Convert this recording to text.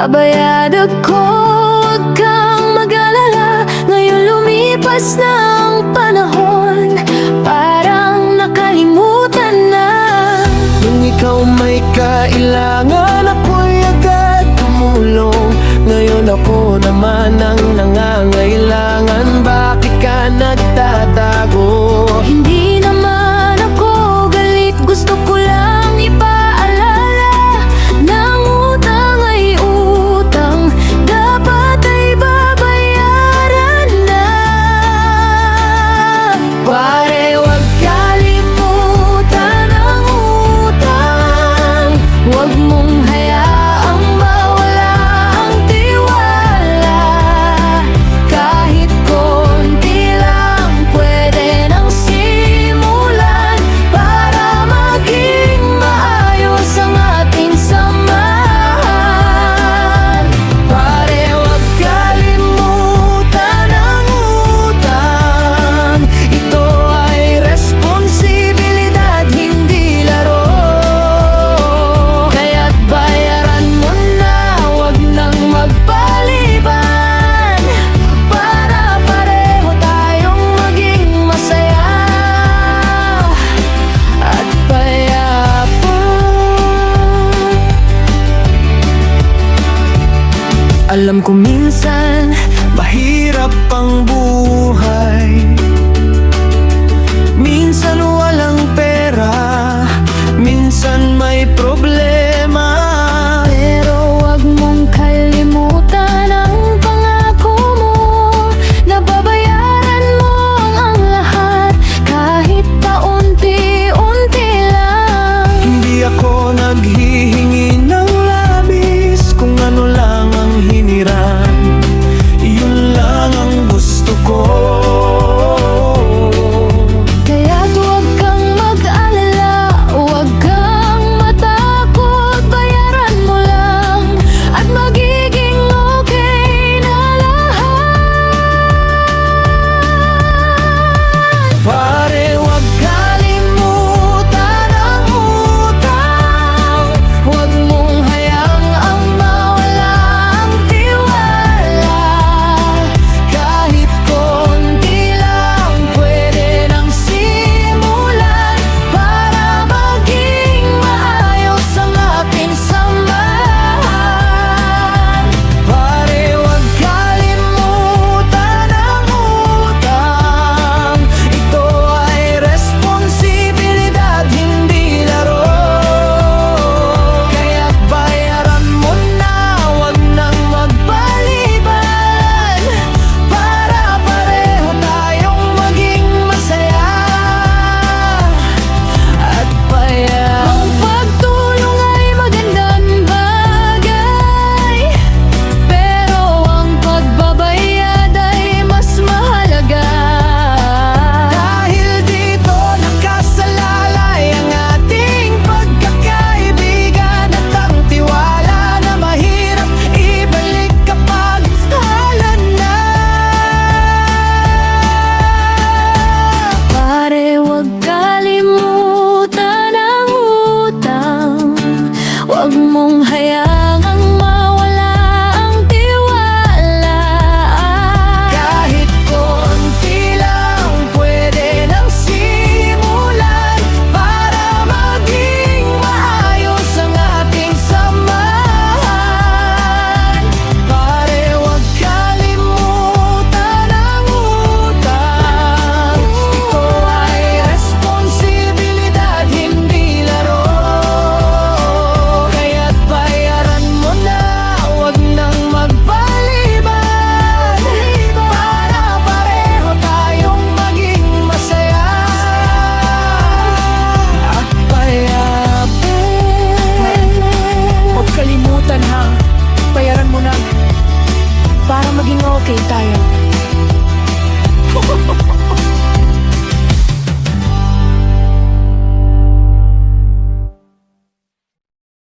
Babayad ako, huwag kang mag-alala. Ngayon lumipas na ang panahon, parang nakalimutan na. Nung ikaw may kailangan, ako'y agad tumulong. Ngayon ako naman ang nangangailangan. Bakit ka nagtatago? Hindi naman ako galit, gusto ko lang ipaalala. Nang utang ay utang, dapat ay babayaran na. Pare, huwag kalimutan ang utang. Huwag mong hayaang mawala ang tiwala. Kahit konti lang pwede nang simulan, para maging maayos ang ating samahan. Pare, huwag kalimutan ang utang. Ito ay responsibilidad, hindi laro. Kaya't bayaran mo na, huwag nang magpaliban, para pareho tayong maging masaya at payapa. Alam ko